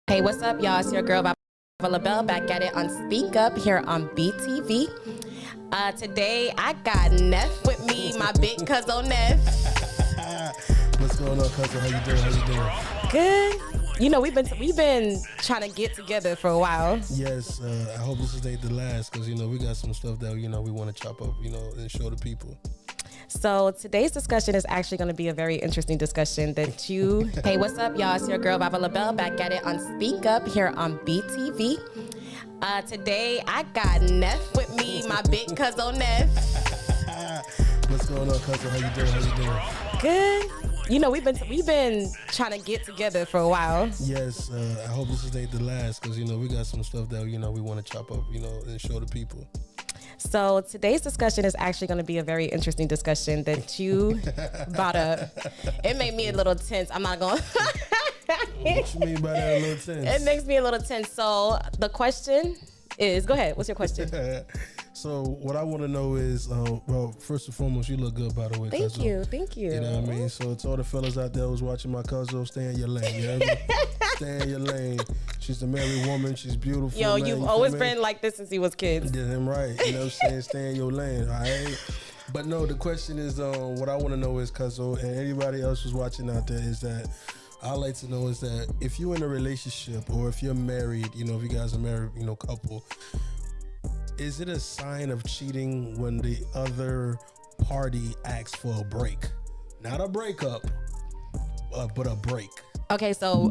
Hey, what's up, y'all? It's your girl, Baba LaBelle, back at it on Speak Up here on BTV. Today, I got Neff with me, my big cousin Neff. What's going on, cousin? How you doing? Good. You know, we've been trying to get together for a while. Yes, I hope this ain't the last, because, we got some stuff that, we want to chop up, and show the people. So today's discussion is actually going to be a very interesting discussion that you... Hey, what's up, y'all? It's your girl, Baba LaBelle, back at it on Speak Up here on BTV. Today, I got Neff with me, my big cousin Neff. What's going on, cousin? How you doing? Good. You know, we've been trying to get together for a while. Yes, I hope this ain't the last, because, we got some stuff that, we want to chop up, and show the people. So today's discussion is actually going to be a very interesting discussion that you brought up. It made me a little tense. I'm not going What you mean by that, a little tense? It makes me a little tense. So the question is, go ahead. What's your question? So what I want to know is, well, first and foremost, you look good, by the way. Thank you. You know what I mean? So to all the fellas out there who's watching my cousin, stay in your lane. You hear me? Stay in your lane. She's a married woman. She's beautiful. Yo, man, you've always been like this since he was kids. Yeah, I'm right. You know what I'm saying? Stay in your lane, all right? But no, the question is, what I want to know is, cousin, and anybody else who's watching out there, is that I like to know is that if you're in a relationship or if you're married, if you guys are married, couple, is it a sign of cheating when the other party asks for a break? Not a breakup, but a break. Okay, so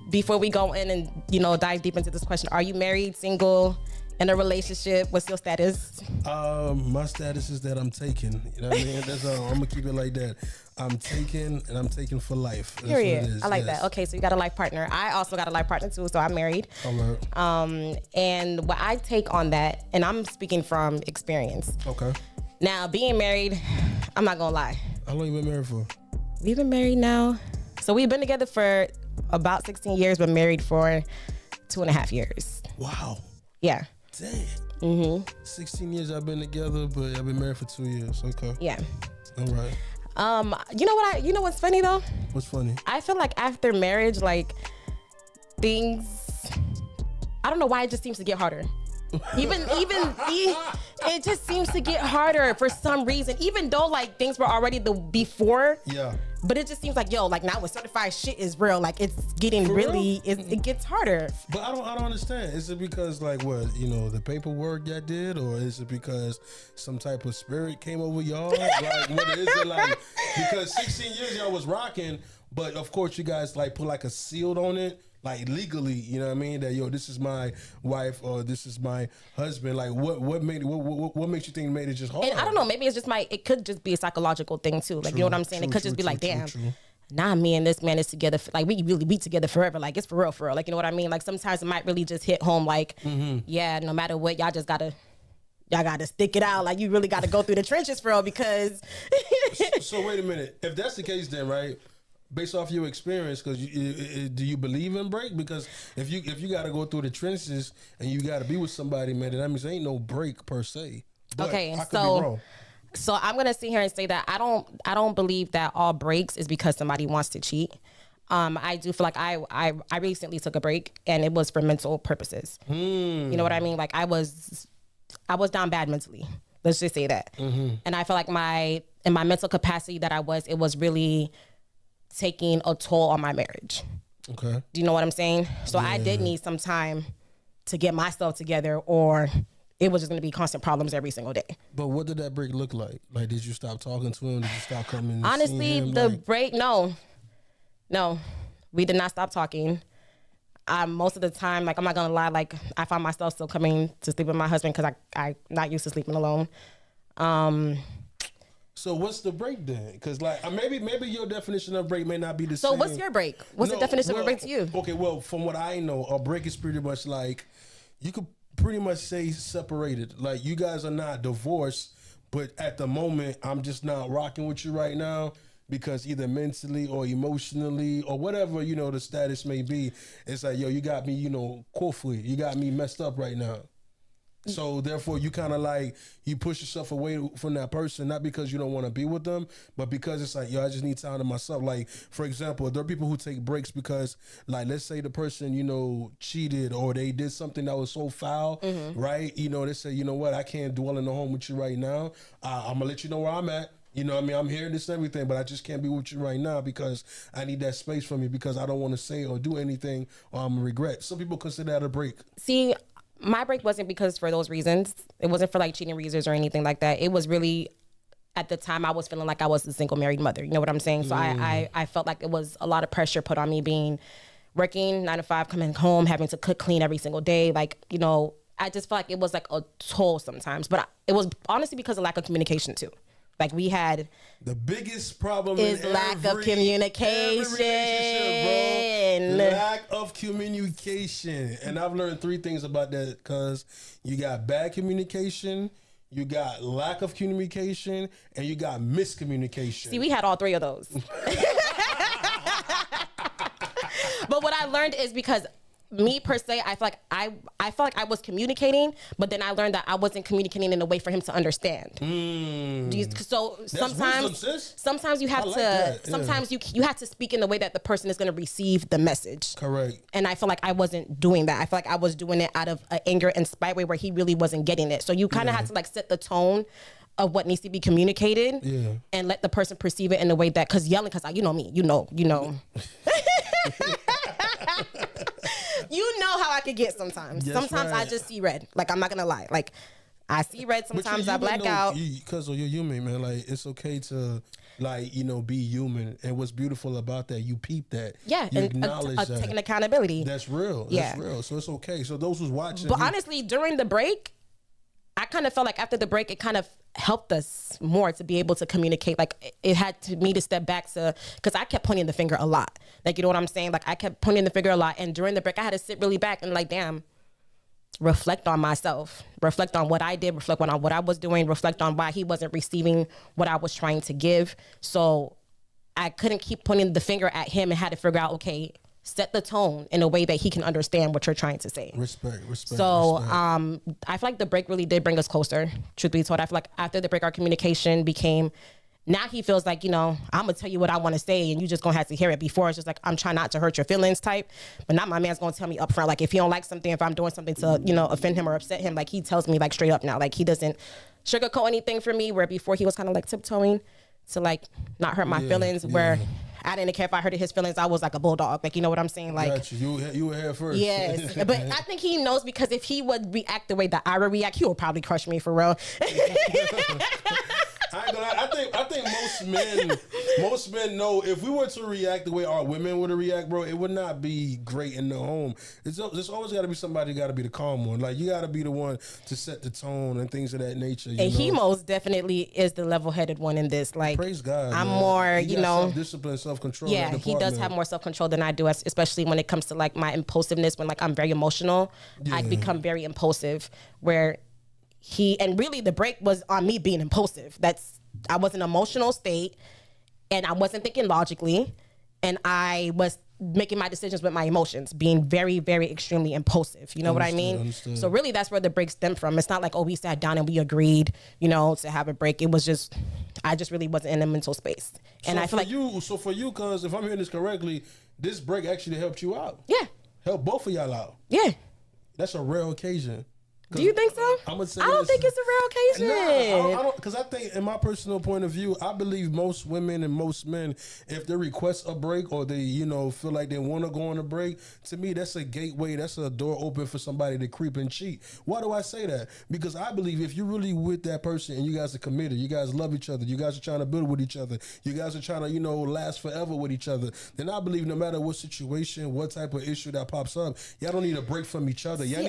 before we go in and dive deep into this question, are you married, single, in a relationship? What's your status? My status is that I'm taken. You know what I mean? That's all. I'm gonna keep it like that. I'm taken, and I'm taken for life. That's Period. what it is. I like yes. that. Okay, so you got a life partner. I also got a life partner too, so I'm married. All right. And what I take on that, and I'm speaking from experience. Okay. Now, being married, I'm not gonna lie. How long you been married for? We've been married now. So we've been together for about 16 years, but married for 2.5 years. Wow. Yeah. Dang. 16 years I've been together, but I've been married for 2 years. Okay. Yeah. All right. You know what's funny though? What's funny? I feel like after marriage, like things, I don't know why it just seems to get harder. It just seems to get harder for some reason, even though like things were already the before. Yeah. But it just seems like, now when certified shit is real, like it's getting it gets harder. But I don't understand. Is it because like what, the paperwork y'all did, or is it because some type of spirit came over y'all? Like what is it like? Because 16 years y'all was rocking, but of course you guys like put like a seal on it. Like legally, you know what I mean? That this is my wife or this is my husband. Like what made it? What makes you think it made it just hard? And I don't know. Maybe it's just it could just be a psychological thing too. Like, you know what I'm saying? It could just be like, damn, nah, me and this man is together. Like we really be together forever. Like it's for real. Like, you know what I mean? Like sometimes it might really just hit home. Like, yeah, no matter what, y'all gotta stick it out. Like you really gotta go through the trenches for real because. So wait a minute. If that's the case, then right. Based off your experience, because do you believe in break? Because if you got to go through the trenches and you got to be with somebody, man, that means there ain't no break per se. But okay, I could be wrong. So I'm gonna sit here and say that I don't believe that all breaks is because somebody wants to cheat. I do feel like I recently took a break and it was for mental purposes. You know what I mean? Like I was down bad mentally. Let's just say that. And I feel like in my mental capacity that it was really taking a toll on my marriage. Okay. Do you know what I'm saying? So I did need some time to get myself together, or it was just going to be constant problems every single day. But what did that break look like? Like, did you stop talking to him? Did you stop coming? Honestly, break, no, we did not stop talking. Most of the time, like I'm not gonna lie, like I found myself still coming to sleep with my husband because I not used to sleeping alone. So what's the break then? Because like maybe your definition of break may not be the same. So what's your break? What's the definition of a break to you? Okay, well, from what I know, a break is pretty much like you could pretty much say separated. Like you guys are not divorced, but at the moment I'm just not rocking with you right now because either mentally or emotionally or whatever, the status may be. It's like, yo, you got me, quothly. You got me messed up right now. So therefore, you kind of like you push yourself away from that person, not because you don't want to be with them, but because it's like, yo, I just need time to myself. Like, for example, there are people who take breaks because, like, let's say the person, you know, cheated or they did something that was so foul, right? You know, they say, you know what, I can't dwell in the home with you right now. I'm gonna let you know where I'm at. You know what I mean? I'm hearing this and everything, but I just can't be with you right now because I need that space from you because I don't want to say or do anything or I'm gonna regret. Some people consider that a break. See, my break wasn't because for those reasons. It wasn't for like cheating reasons or anything like that. It was really, at the time I was feeling like I was a single married mother. You know what I'm saying? So I felt like it was a lot of pressure put on me being working 9 to 5, coming home, having to cook, clean every single day. Like, you know, I just felt like it was like a toll sometimes, but it was honestly because of lack of communication too. Like we had the biggest problem is lack of communication, bro. Lack of communication, and I've learned 3 things about that because you got bad communication, you got lack of communication, and you got miscommunication. See, we had all 3 of those. But what I learned is because me per se, I feel like I was communicating, but then I learned that I wasn't communicating in a way for him to understand. So sometimes you have sometimes you have to speak in the way that the person is going to receive the message. Correct. And I feel like I wasn't doing that. I feel like I was doing it out of anger and spite way where he really wasn't getting it. So you kind of had to like set the tone of what needs to be communicated and let the person perceive it in a way that, because you know me, you know. You know how I could get sometimes. Yes, sometimes right. I just see red. Like, I'm not going to lie. Like, I see red. Sometimes I black out. Because you're human, man. Like, it's okay to, like, you know, be human. And what's beautiful about that, you peep that. Yeah. You and acknowledge that. taking accountability. That's real. That's real. So it's okay. So those who's watching. But honestly, during the break, I kind of felt like after the break, it kind of helped us more to be able to communicate. Like it had me to step back because I kept pointing the finger a lot. Like, you know what I'm saying? Like I kept pointing the finger a lot. And during the break, I had to sit really back and like, damn, reflect on myself, reflect on what I did, reflect on what I was doing, reflect on why he wasn't receiving what I was trying to give. So I couldn't keep pointing the finger at him and had to figure out, okay, set the tone in a way that he can understand what you're trying to say. Respect. So I feel like the break really did bring us closer, truth be told. I feel like after the break, our communication became, now he feels like, you know, I'm going to tell you what I want to say and you just going to have to hear it. Before it's just like, I'm trying not to hurt your feelings type, but not my man's going to tell me up front. Like if he don't like something, if I'm doing something to, you know, offend him or upset him, like he tells me like straight up now. Like he doesn't sugarcoat anything for me, where before he was kind of like tiptoeing to like not hurt my feelings, where I didn't care if I hurted his feelings. I was like a bulldog. Like, you know what I'm saying? Like, gotcha. You were here first. Yes. But I think he knows, because if he would react the way that I would react, he would probably crush me for real. I think most men know if we were to react the way our women would react, bro, it would not be great in the home. There's always got to be somebody got to be the calm one. Like you got to be the one to set the tone and things of that nature. And he most definitely is the level-headed one in this. Like, praise God. I'm more, you know, self-discipline, self-control. Yeah, he does have more self-control than I do, especially when it comes to like my impulsiveness. When like I'm very emotional, I become very impulsive. Where and really the break was on me being impulsive. I was in an emotional state and I wasn't thinking logically, and I was making my decisions with my emotions, being very, very extremely impulsive. You know what I mean? Understood. So really that's where the break stemmed from. It's not like, oh, we sat down and we agreed, you know, to have a break. It was just, I just really wasn't in a mental space. And I feel like so for you, cause if I'm hearing this correctly, this break actually helped you out. Yeah. Helped both of y'all out. Yeah. That's a rare occasion. Do you think so? I don't think it's a real occasion. No, I don't, because I think, in my personal point of view, I believe most women and most men, if they request a break or they, you know, feel like they want to go on a break, to me, that's a gateway. That's a door open for somebody to creep and cheat. Why do I say that? Because I believe if you're really with that person and you guys are committed, you guys love each other, you guys are trying to build with each other, you guys are trying to, you know, last forever with each other, then I believe no matter what situation, what type of issue that pops up, y'all don't need a break from each other. Y'all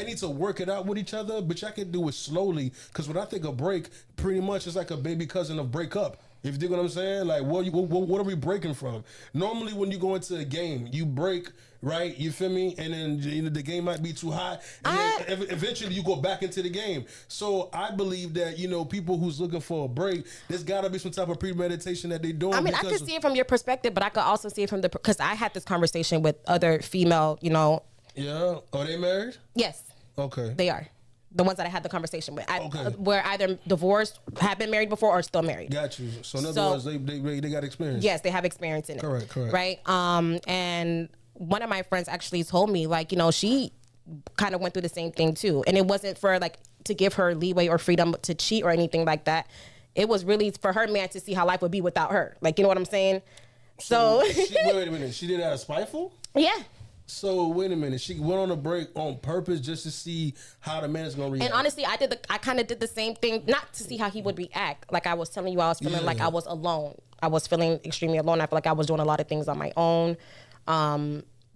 need to work it out with each other, but y'all can do it slowly. Because when I think of break, pretty much it's like a baby cousin of break up. If you dig what I'm saying, like what are we breaking from? Normally, when you go into a game, you break, right? You feel me? And then, you know, the game might be too high, and then eventually you go back into the game. So I believe that, you know, people who's looking for a break, there's got to be some type of premeditation that they doing. I mean, I can see it from your perspective, but I could also see it from because I had this conversation with other female, you know. Yeah. Are they married? Yes. Okay. They are. The ones that I had the conversation with, Okay. were either divorced, have been married before, or still married. Got you. So in other words, they got experience. Yes, they have experience in it. Correct. Right. And one of my friends actually told me, like, you know, she kind of went through the same thing too, and it wasn't for like to give her leeway or freedom to cheat or anything like that. It was really for her man to see how life would be without her. Like, you know what I'm saying? So wait a minute. She did that as spiteful? Yeah. So wait a minute. She went on a break on purpose just to see how the man is gonna react. And honestly, I kind of did the same thing, not to see how he would react. Like I was telling you, I was feeling like I was alone. I was feeling extremely alone. I feel like I was doing a lot of things on my own.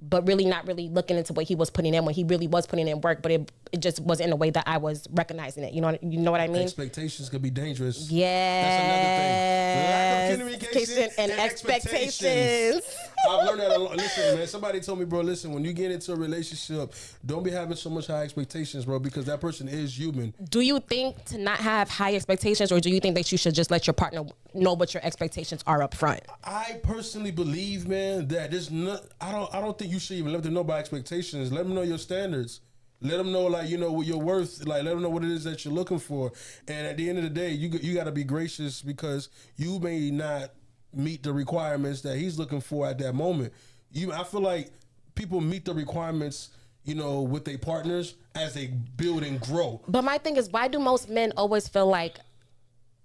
But really not really looking into what he was putting in when he really was putting in work, but it just wasn't in a way that I was recognizing it. You know what I mean? Expectations could be dangerous. Yeah. That's another thing. Lack of communication and expectations. I've learned that a lot. Listen, man, somebody told me, bro, listen, when you get into a relationship, don't be having so much high expectations, bro, because that person is human. Do you think to not have high expectations, or do you think that you should just let your partner know what your expectations are up front? I personally believe, man, that there's not, I don't think you should even let them know about expectations. Let them know your standards. Let them know, like, you know, what your worth, like, let them know what it is that you're looking for. And at the end of the day, you got to be gracious, because you may not meet the requirements that he's looking for at that moment. I feel like people meet the requirements, you know, with their partners as they build and grow. But my thing is, why do most men always feel like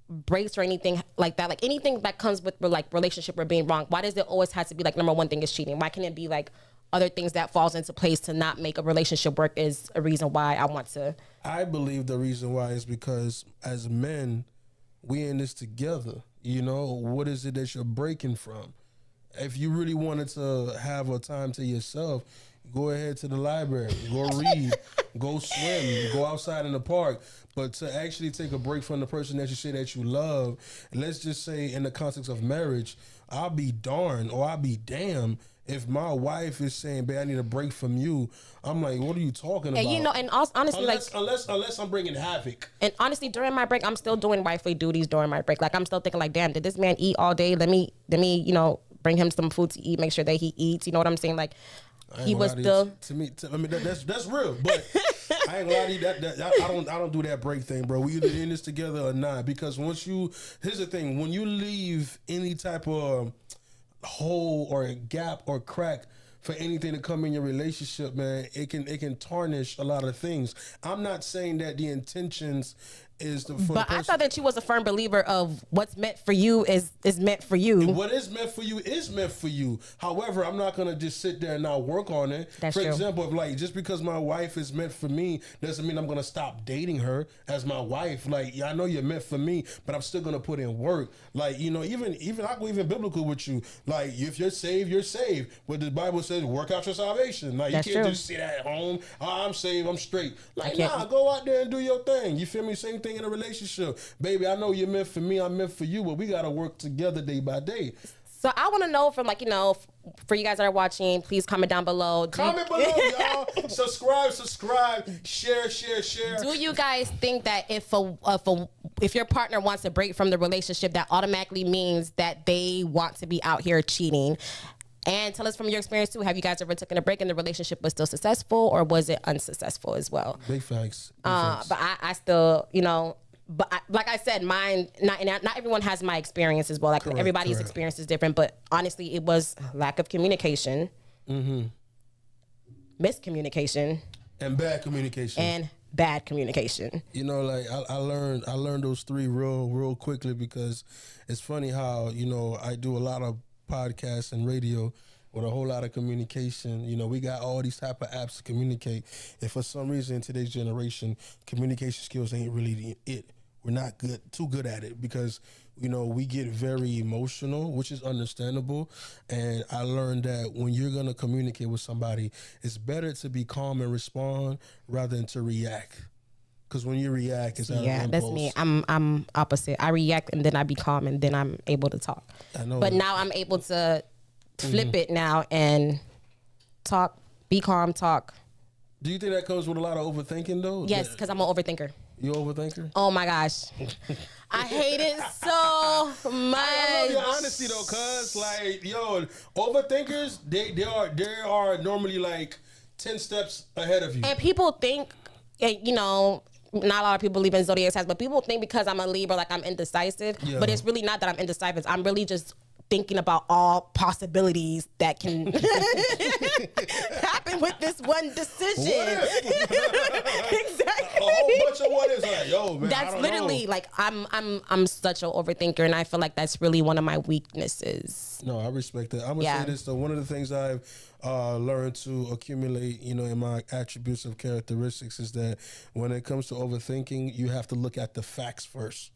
breaks or anything like that, like anything that comes with like relationship or being wrong, why does it always have to be like number one thing is cheating? Why can't it be like other things that falls into place to not make a relationship work is a reason why I want to? I believe the reason why is because as men, we in this together. You know, what is it that you're breaking from? If you really wanted to have a time to yourself, go ahead to the library, go read, go swim, go outside in the park. But to actually take a break from the person that you say that you love, and let's just say in the context of marriage, I'll be darned or I'll be damned if my wife is saying, babe, I need a break from you. I'm like, what are you talking about? And you know, and honestly, unless I'm bringing havoc. And honestly, during my break, I'm still doing wifely duties during my break. Like I'm still thinking like, damn, did this man eat all day? Let me, you know, bring him some food to eat, make sure that he eats. You know what I'm saying? Like he was still I mean that's real, but I ain't gonna lie to you, that I don't do that break thing, bro. We either in this together or not, because here's the thing, when you leave any type of hole or a gap or crack for anything to come in your relationship, man, it can tarnish a lot of things. I'm not saying that the intentions is but I thought that you was a firm believer of what's meant for you is meant for you. What is meant for you is meant for you. However, I'm not gonna just sit there and not work on it. That's for true. example, if like just because my wife is meant for me doesn't mean I'm gonna stop dating her as my wife. Like, I know you're meant for me, but I'm still gonna put in work. Like, you know, even I go even biblical with you. Like, if you're saved, you're saved. But the Bible says, work out your salvation. Like, That's you can't true. just sit at home. Oh, I'm saved, I'm straight. Like, nah, go out there and do your thing. You feel me? Same thing in a relationship. Baby, I know you're meant for me, I'm meant for you, but we gotta work together day by day. So I want to know from, like, you know, for you guys that are watching, please comment down below. Comment below, y'all. Subscribe, share. Do you guys think that if your partner wants a break from the relationship, that automatically means that they want to be out here cheating? And tell us from your experience too. Have you guys ever taken a break and the relationship was still successful, or was it unsuccessful as well? Big facts. But I still, you know. But like I said, mine, not everyone has my experience as well. Like, everybody's experience is different. But honestly, it was lack of communication, miscommunication, and bad communication. You know, like I learned those three real quickly, because it's funny how, you know, I do a lot of podcasts and radio with a whole lot of communication. You know, we got all these type of apps to communicate, and for some reason in today's generation, communication skills ain't really it. We're not too good at it, because, you know, we get very emotional, which is understandable. And I learned that when you're gonna communicate with somebody, it's better to be calm and respond rather than to react. Because when you react, it's out of impulse. That's me. I'm opposite. I react and then I be calm and then I'm able to talk. I know. But now I'm able to flip it now and talk, be calm, talk. Do you think that comes with a lot of overthinking though? Yes, because I'm an overthinker. You overthinker? Oh my gosh. I hate it so much. I love your honesty though, cuz like, yo, overthinkers, they are normally like 10 steps ahead of you. And people think, you know, not a lot of people believe in zodiac signs, but people think because I'm a Libra, like I'm indecisive. Yeah. But it's really not that I'm indecisive. I'm really just thinking about all possibilities that can happen with this one decision. Exactly. A whole bunch of what is like, yo, man. That's literally like I'm such an overthinker, and I feel like that's really one of my weaknesses. No, I respect that. I'm gonna say this though. One of the things I've learned to accumulate, in my attributes of characteristics is that when it comes to overthinking, you have to look at the facts first.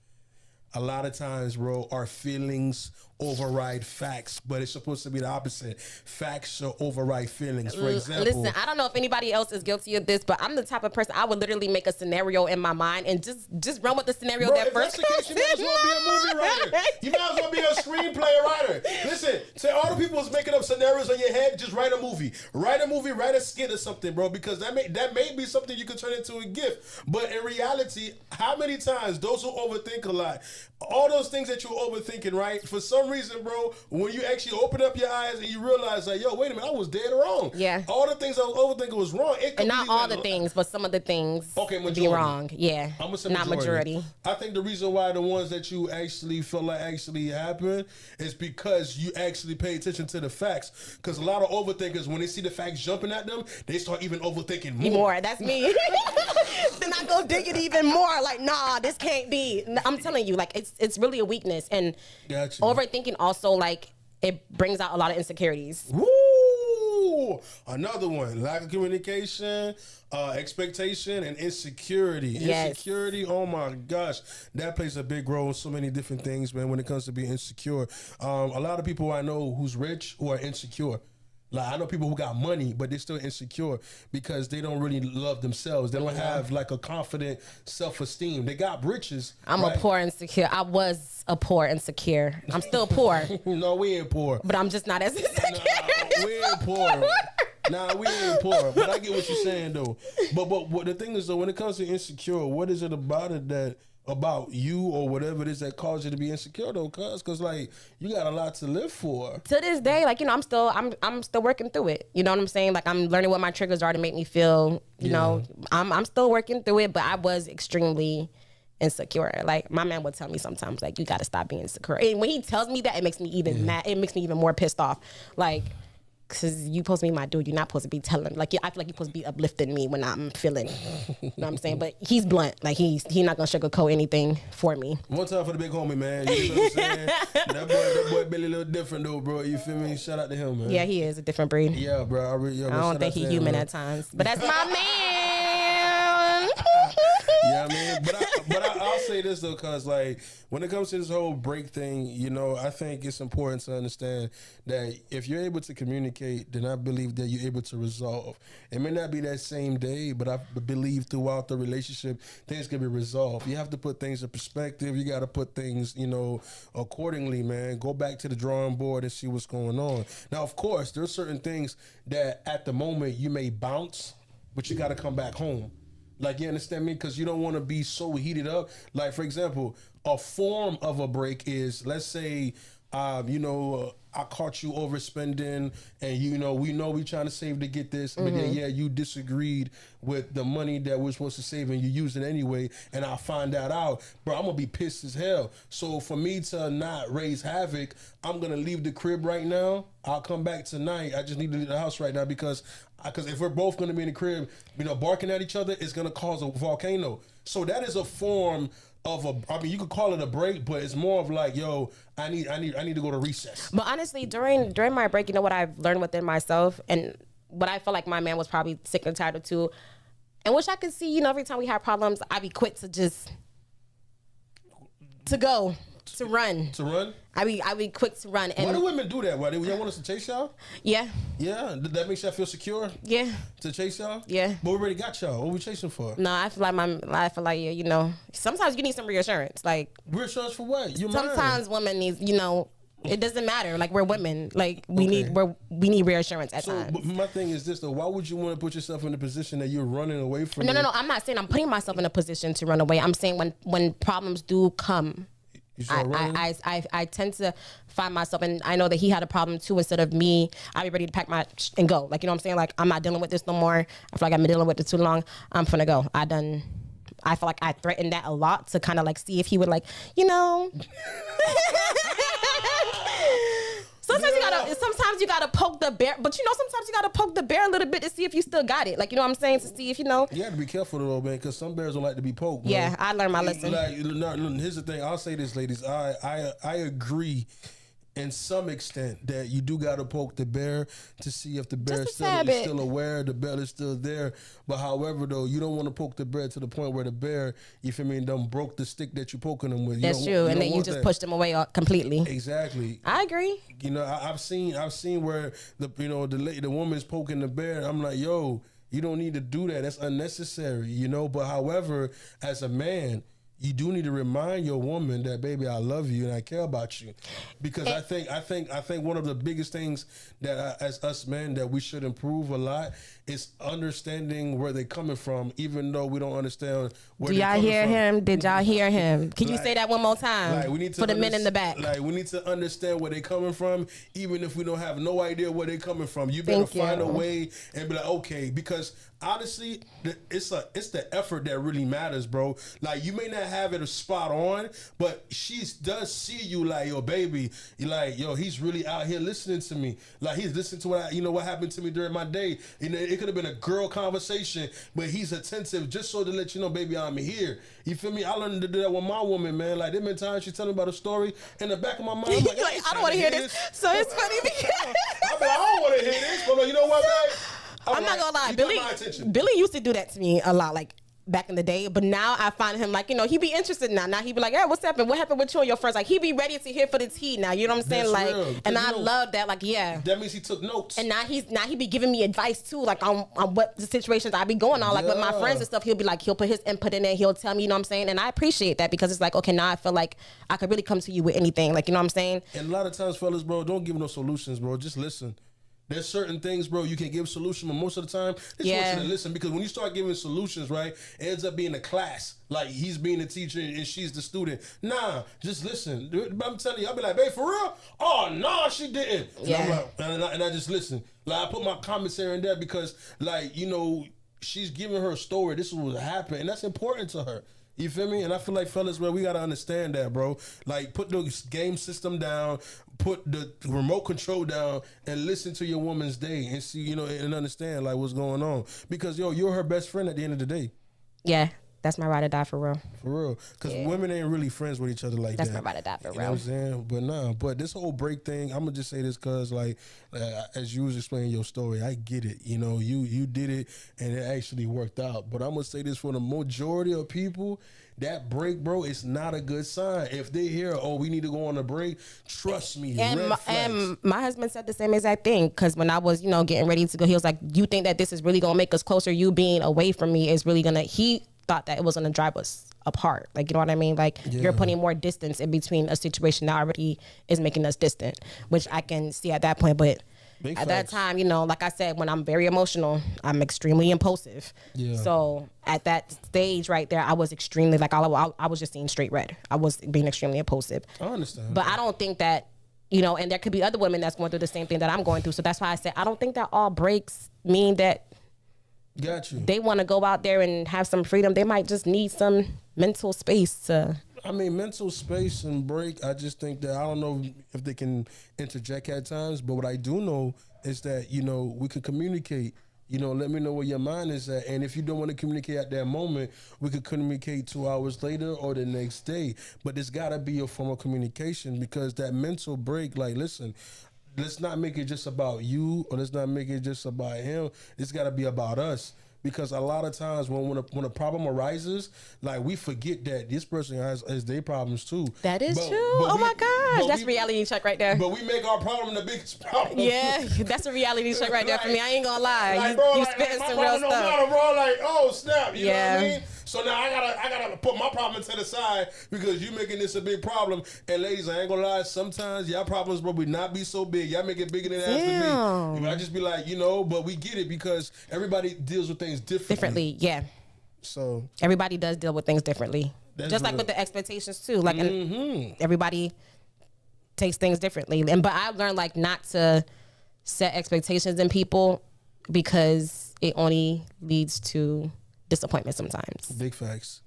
A lot of times, bro, our feelings override facts, but it's supposed to be the opposite. Facts should override feelings. For example, listen, I don't know if anybody else is guilty of this, but I'm the type of person I would literally make a scenario in my mind and just run with the scenario that first. That's the case, you might as well be a movie writer. You might as well be a screenplay writer. Listen, to all the people who's making up scenarios in your head, just write a movie. Write a skit or something, bro, because that may be something you could turn into a gift. But in reality, how many times those who overthink a lot, all those things that you're overthinking, right? For some reason, bro, when you actually open up your eyes and you realize, like, yo, wait a minute, I was dead wrong. Yeah. All the things I was overthinking was wrong. And not all the things, but some of the things majority. be wrong. Yeah. I'm gonna say not majority. I think the reason why the ones that you actually feel like actually happen is because you actually pay attention to the facts. Because a lot of overthinkers, when they see the facts jumping at them, they start even overthinking more. That's me. Then I go dig it even more. Like, nah, this can't be. I'm telling you, like, it's really a weakness. And Gotcha. overthinking also, like, it brings out a lot of insecurities. Woo! Another one. Lack of communication, expectation, and insecurity. Yes. Insecurity, oh my gosh. That plays a big role in so many different things, man, when it comes to being insecure. A lot of people I know who's rich who are insecure. Like, I know people who got money, but they're still insecure because they don't really love themselves. They don't have like a confident self-esteem. They got riches. I'm a poor insecure. I was a poor insecure. I'm still poor. No, we ain't poor. But I'm just not as insecure. Nah, we ain't poor. Nah, we ain't poor. But I get what you're saying though. But what the thing is though, when it comes to insecure, what is it about it about you or whatever it is that caused you to be insecure though? Cause like you got a lot to live for. To this day, like, I'm still working through it. You know what I'm saying? Like, I'm learning what my triggers are to make me feel, you know, I'm still working through it, but I was extremely insecure. Like, my man would tell me sometimes, like, you got to stop being insecure. And when he tells me that, it makes me even mad. It makes me even more pissed off. Like, because you supposed to be my dude. You're not supposed to be telling. Like, I feel like you're supposed to be uplifting me when I'm feeling. You know what I'm saying? But he's blunt. Like, he's not going to sugarcoat anything for me. One time for the big homie, man. You know what I'm saying? that boy Billy a little different, though, bro. You feel me? Shout out to him, man. Yeah, he is a different breed. Yeah, bro. I don't think he's human at times. But that's my man. Yeah, I mean, but I'll say this though, cause like when it comes to this whole break thing, you know, I think it's important to understand that if you're able to communicate, then I believe that you're able to resolve. It may not be that same day, but I believe throughout the relationship, things can be resolved. You have to put things in perspective. You got to put things, you know, accordingly, man. Go back to the drawing board and see what's going on. Now, of course, there's certain things that at the moment you may bounce, but you got to come back home. Like, you understand me? Because you don't want to be so heated up. Like, for example, a form of a break is, let's say, I caught you overspending and, you know we trying to save to get this. But then, you disagreed with the money that we're supposed to save and you used it anyway. And I find that out. Bro, I'm going to be pissed as hell. So for me to not raise havoc, I'm going to leave the crib right now. I'll come back tonight. I just need to leave the house right now because if we're both going to be in the crib, barking at each other, it's going to cause a volcano. So that is a form of you could call it a break, but it's more of like, yo, I need to go to recess. But honestly, during my break, you know what I've learned within myself and what I feel like my man was probably sick and tired of too, and which I could see, you know, every time we have problems, I'd be quick to just to run. To run? I be quick to run. And why do women do that? Why y'all want us to chase y'all? Yeah. Yeah? That makes y'all feel secure? Yeah. To chase y'all? Yeah. But we already got y'all. What we chasing for? No, I feel like you know, sometimes you need some reassurance. Like, reassurance for what? Sometimes women need, you know, it doesn't matter. Like, we're women. Like, we need reassurance at times. But my thing is this though. Why would you want to put yourself in a position that you're running away from? No. I'm not saying I'm putting myself in a position to run away. I'm saying when problems do come, I tend to find myself, and I know that he had a problem too. Instead of me, I'd be ready to pack my and go. Like, you know what I'm saying? Like, I'm not dealing with this no more. I feel like I've been dealing with it too long. I'm finna go. I feel like I threatened that a lot to kind of like see if he would like, you know. Sometimes you gotta poke the bear, but you know, sometimes you gotta poke the bear a little bit to see if you still got it. Like, you know what I'm saying? To see if you know. You have to be careful though, man, because some bears don't like to be poked. Bro. Yeah, I learned my lesson. Like, here's the thing. I'll say this, ladies. I agree. In some extent, that you do got to poke the bear to see if the bear is still aware, the bear is still there. But however, though, you don't want to poke the bear to the point where the bear, you feel me, done broke the stick that you're poking them with. That's true, and then you just push them away completely. Exactly. I agree. You know, I've seen where the woman's poking the bear. I'm like, yo, you don't need to do that. That's unnecessary. You know. But however, as a man, you do need to remind your woman that, baby, I love you and I care about you, because I think one of the biggest things that as us men that we should improve a lot is understanding where they're coming from, even though we don't understand where they're coming from. Do y'all hear him? Did y'all hear him? Can you say that one more time? Like, we need to for the men in the back. Like, we need to understand where they're coming from, even if we don't have no idea where they're coming from. You better find a way and be like, okay, because honestly, it's the effort that really matters, bro. Like, you may not have it spot on, but she does see you like, yo, baby, you like, yo, he's really out here listening to me. Like, he's listening to what happened to me during my day. You know, it could have been a girl conversation, but he's attentive just so to let you know, baby, I'm here. You feel me? I learned to do that with my woman, man. Like, there been times she tell me about a story in the back of my mind. I'm like, I don't want to hear this. So it's funny because I'm like, I don't want to hear this, but you know what, man? I'm not gonna lie, Billy used to do that to me a lot, like back in the day. But now I find him like, you know, he be interested now. Now he be like, hey, what's happened? What happened with you and your friends? Like, he be ready to hear for the tea now. You know what I'm saying? That's like, real. And I love that. Like, yeah. That means he took notes. And now he be giving me advice too, like on what the situations I be going on, like with my friends and stuff. He'll be like, he'll put his input in there. He'll tell me, you know what I'm saying? And I appreciate that, because it's like, okay, now I feel like I could really come to you with anything. Like, you know what I'm saying? And a lot of times, fellas, bro, don't give no solutions, bro. Just listen. There's certain things, bro, you can give solutions, but most of the time, they just want you to listen, because when you start giving solutions, right, it ends up being a class. Like, he's being the teacher and she's the student. Nah, just listen. I'm telling you, I'll be like, babe, for real? Oh, no, she didn't. Yeah. And I just listen. Like, I put my commentary in there because, like, you know, she's giving her a story. This is what happened, and that's important to her. You feel me? And I feel like, fellas, bro, we got to understand that, bro. Like, put the game system down, put the remote control down, and listen to your woman's day and see, you know, and understand, like, what's going on. Because, yo, you're her best friend at the end of the day. Yeah. That's my ride or die for real. For real. Because women ain't really friends with each other like that's that. That's my ride or die for real. You know what I'm saying? But nah, but this whole break thing, I'm going to just say this because, like, as you was explaining your story, I get it. You know, you did it and it actually worked out. But I'm going to say this for the majority of people, that break, bro, it's not a good sign. If they hear, oh, we need to go on a break, trust me, and my husband said the same exact thing, because when I was, you know, getting ready to go, he was like, you think that this is really going to make us closer? You being away from me is really going to, he thought that it was going to drive us apart. Like, you know what I mean? Like, you're putting more distance in between a situation that already is making us distant, which I can see at that point. But at that time, you know, like I said, when I'm very emotional, I'm extremely impulsive. Yeah. So at that stage right there, I was extremely, like, I was just seeing straight red. I was being extremely impulsive. I understand. But I don't think that, you know, and there could be other women that's going through the same thing that I'm going through. So that's why I said, I don't think that all breaks mean that got you. They want to go out there and have some freedom. They might just need some mental space to. I mean, mental space and break. I just think that, I don't know if they can interject at times, but what I do know is that, you know, we could communicate. You know, let me know where your mind is at. And if you don't want to communicate at that moment, we could communicate 2 hours later or the next day. But there's got to be a form of communication, because that mental break, like, listen, let's not make it just about you, or let's not make it just about him. It's got to be about us. Because a lot of times when a problem arises, like, we forget that this person has their problems too. That is true. Oh my gosh, that's reality check right there. But we make our problem the biggest problem. Yeah, that's a reality check right there for me. I ain't gonna lie. You spitting some real stuff. Matter, bro. Like, oh snap, you know what I mean? So now I gotta put my problem to the side because you making this a big problem. And ladies, I ain't gonna lie, sometimes y'all problems probably not be so big. Y'all make it bigger than it has to be. I just be like, you know, but we get it because everybody deals with things differently. Yeah. So everybody does deal with things differently. Just real. Like with the expectations too. Like everybody takes things differently. But I've learned, like, not to set expectations in people, because it only leads to disappointment sometimes. Big facts.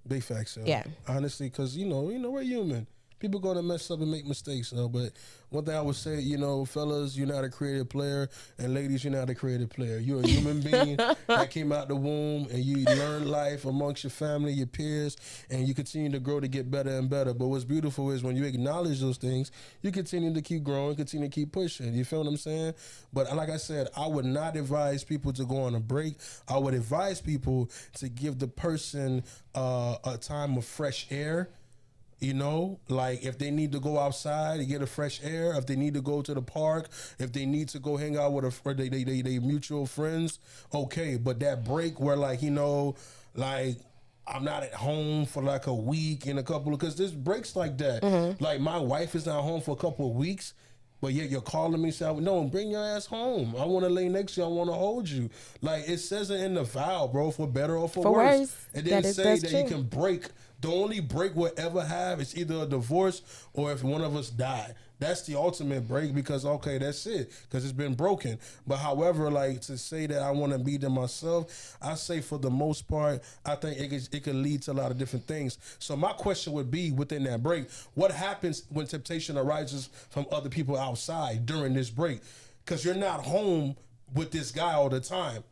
Big facts, yo. Yeah. Honestly, because you know, we're human. People gonna mess up and make mistakes, you know. But one thing I would say, you know, fellas, you're not a creative player, and ladies, you're not a creative player. You're a human being that came out the womb, and you learn life amongst your family, your peers, and you continue to grow to get better and better. But what's beautiful is when you acknowledge those things, you continue to keep growing, continue to keep pushing. You feel what I'm saying? But like I said, I would not advise people to go on a break. I would advise people to give the person a time of fresh air. You know, like if they need to go outside and get a fresh air, if they need to go to the park, if they need to go hang out with they mutual friends, okay. But that break where like, you know, like I'm not at home for like a week and a couple of, because there's breaks like that. Like my wife is not home for a couple of weeks. But yet you're calling me saying, no, bring your ass home. I want to lay next to you. I want to hold you. Like it says it in the vow, bro, for better or for worse. It didn't say that you can break. The only break we'll ever have is either a divorce or if one of us die. That's the ultimate break because, okay, that's it. Because it's been broken. But however, like to say that I want to be there myself, I say for the most part, I think it could lead to a lot of different things. So my question would be within that break, what happens when temptation arises from other people outside during this break? Because you're not home with this guy all the time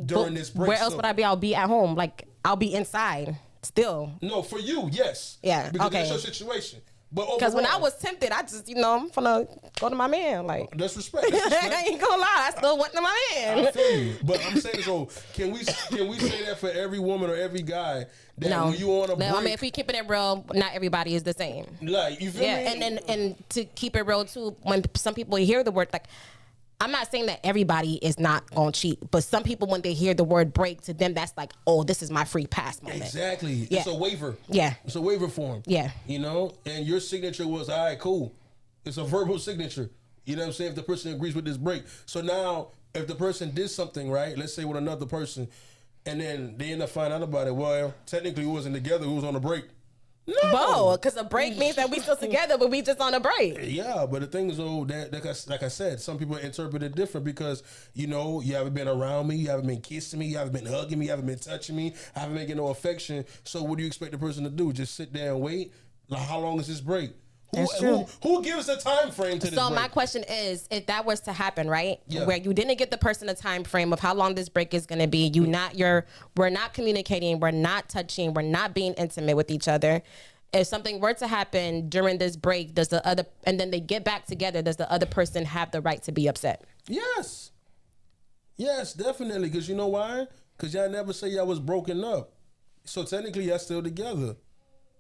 during this break. Where else would I be? I'll be at home. Like I'll be inside still. No, for you, yes. Yeah, because okay. that's your situation. But because when I was tempted, I just, you know, I'm gonna go to my man. Like that's respect. That's respect. I ain't gonna lie, I still went to my man. I feel you, but I'm saying so. Can we say that for every woman or every guy that No, when you on a break? I mean, if we keeping it real, not everybody is the same. Like you feel me? And to keep it real too, when some people hear the word, like, I'm not saying that everybody is not gonna cheat, but some people when they hear the word break, to them that's like, oh, this is my free pass moment. Exactly. Yeah. It's a waiver. Yeah. It's a waiver form. Yeah. You know, and your signature was, all right, cool. It's a verbal signature. You know what I'm saying? If the person agrees with this break. So now, if the person did something, right, let's say with another person, and then they end up finding out about it, well, technically we wasn't together, we was on a break. No, because a break means that we still together, but we just on a break. Yeah, but the thing is, though, that like I said, some people interpret it different because, you know, you haven't been around me, you haven't been kissing me, you haven't been hugging me, you haven't been touching me, I haven't been getting no affection. So what do you expect the person to do? Just sit there and wait? Like, how long is this break? That's true. Who gives a time frame to this So break? my question is, if that was to happen, right, Yeah. where you didn't get the person a time frame of how long this break is going to be, we're not communicating, we're not touching, we're not being intimate with each other. If something were to happen during this break, and then they get back together, does the other person have the right to be upset? Yes, definitely. Because you know why? Because y'all never say y'all was broken up. So technically y'all still together.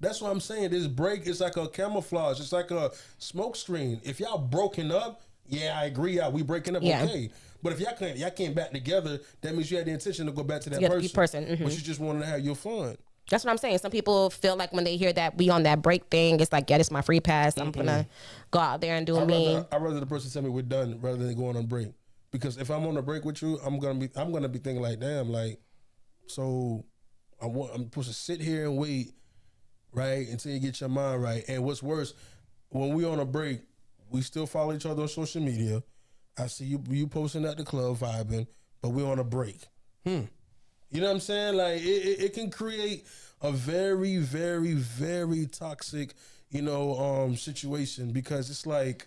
That's what I'm saying. This break is like a camouflage. It's like a smoke screen. If y'all broken up, yeah, I agree. We breaking up, Yeah. okay. But if y'all came back together, that means you had the intention to go back to that Together, person. mhm. But you just wanted to have your fun. That's what I'm saying. Some people feel like when they hear that we on that break thing, it's like, yeah, this is my free pass. I'm gonna go out there and do me. I'd rather the person tell me we're done rather than going on break. Because if I'm on a break with you, I'm gonna be thinking like, damn, like, so I'm supposed to sit here and wait, right, until you get your mind right. And what's worse, when we on a break, we still follow each other on social media. I see you posting at the club vibing, but we're on a break. You know what I'm saying? Like it can create a very, very, very toxic, you know, situation because it's like,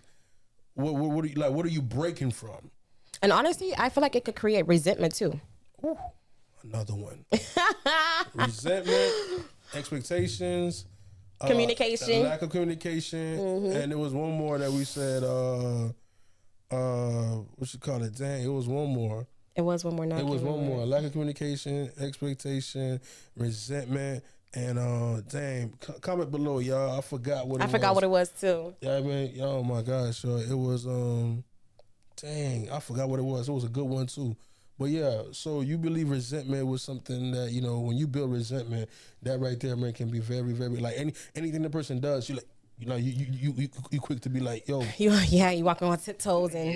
what are you breaking from? And honestly, I feel like it could create resentment too. Ooh, another one. Resentment, expectations, Communication. lack of communication, and there was one more that we said. What you call it? Dang, it was one more. It was one more. It was one more. Lack of communication, expectation, resentment, and comment below, y'all. I forgot what it was. I forgot what it was too. Yeah, I mean, oh my gosh, it was I forgot what it was. It was a good one too. But yeah, so you believe resentment was something that, you know, when you build resentment, that right there, man, can be very, very like anything the person does, you like. You know, you quick to be like, yo. You walking on tiptoes and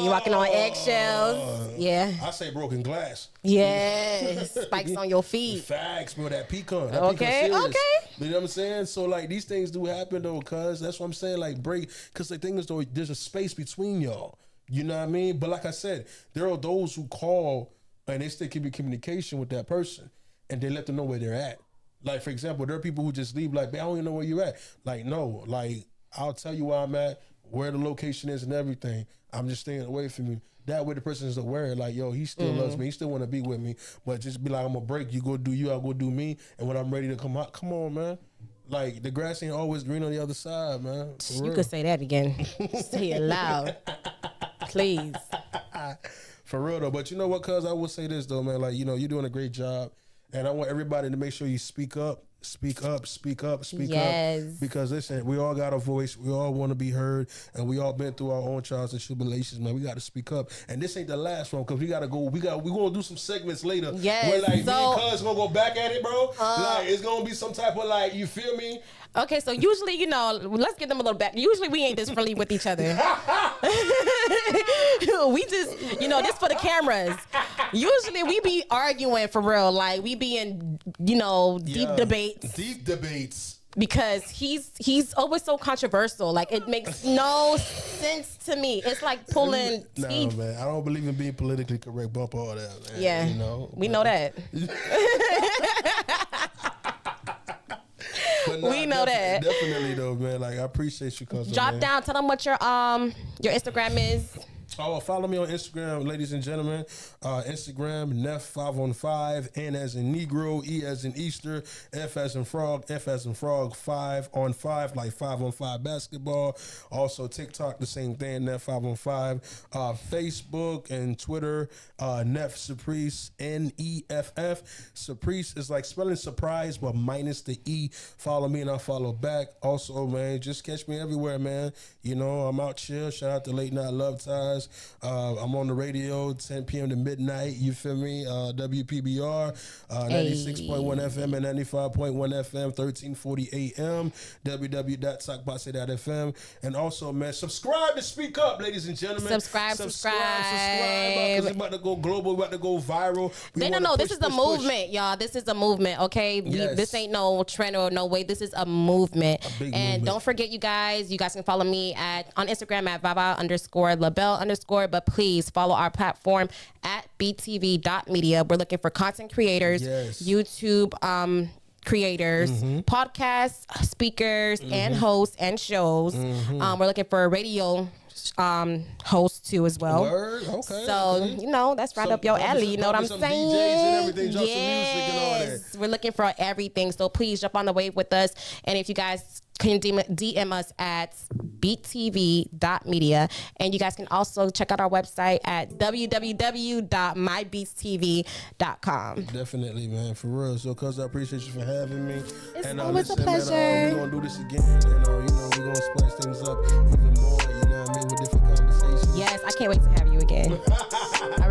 you walking on eggshells. Yeah. I say broken glass. Yes. Spikes on your feet. Facts, bro. That pecan. That Okay. pecan serious. Okay. You know what I'm saying? So like these things do happen though, cuz that's what I'm saying. Like break, cause the thing is though, there's a space between y'all. You know what I mean? But like I said, there are those who call and they still keep in communication with that person and they let them know where they're at. Like, for example, there are people who just leave like, man, I don't even know where you're at. Like, no, like, I'll tell you where I'm at, where the location is and everything. I'm just staying away from you. That way the person is aware, like, yo, he still loves me. He still want to be with me. But just be like, I'm going to break. You go do you, I'll go do me. And when I'm ready to come out, come on, man. Like, the grass ain't always green on the other side, man. You could say that again. Say it loud. Please. For real, though. But you know what, cuz? I will say this, though, man. Like, you know, you're doing a great job. And I want everybody to make sure you speak up. Speak up, speak up, speak up. Because listen, we all got a voice. We all want to be heard. And we all been through our own trials and tribulations, man. We got to speak up. And this ain't the last one because we got to go. We're going to do some segments later. Yes. Where like me and cuz going to go back at it, bro. Like it's going to be some type of like, you feel me? Okay, so usually, you know, let's get them a little back. Usually we ain't this friendly with each other. We just, you know, this for the cameras. Usually we be arguing for real. Like we be in, you know, deep debates. Deep debates. Because he's always so controversial. Like it makes no sense to me. It's like pulling teeth. No, man. I don't believe in being politically correct. Bump all that, man. Yeah. You know? We know that. But nah, we know that. Definitely though, man. Like I appreciate you, cuz. Drop down. Tell them what your Instagram is. Oh, follow me on Instagram, ladies and gentlemen. Instagram, Neff5on5, N as in Negro, E as in Easter, F as in Frog, F as in Frog, 5on5, like 5on5 basketball. Also TikTok, the same thing, Neff5on5. Facebook and Twitter, Neff Surprise, Neff. Surprise is like spelling surprise, but minus the E. Follow me and I'll follow back. Also, man, just catch me everywhere, man. You know, I'm out chill. Shout out to Late Night Love Ties. I'm on the radio 10 p.m. to midnight. You feel me? WPBR 96.1 FM and 95.1 FM, 1340 AM. www.talkbase.fm. And also, man, subscribe to Speak Up, ladies and gentlemen. Subscribe. Because it's about to go global. We're about to go viral. No. This is a movement, y'all. This is a movement, okay? Yes. This ain't no trend or no way. This is a movement. A big and movement. Don't forget, you guys can follow me on Instagram at Vava_LaBelle_. But please follow our platform at btv.media. We're looking for content creators, YouTube creators, podcast speakers, and hosts and shows. We're looking for a radio host too as well. Word? Okay. So, you know, that's right up your alley. You know what I'm saying? DJs and everything, drop some music and all that. We're looking for everything. So please jump on the wave with us. And if you guys can DM us at beattv.media. And you guys can also check out our website at www.mybeatstv.com. Definitely, man. For real. So, cuz I appreciate you for having me. It's and always listen, a pleasure. Man, we're going to do this again. And, you know, we're going to spice things up even more, you know what I mean, with different conversations. Yes, I can't wait to have you again. I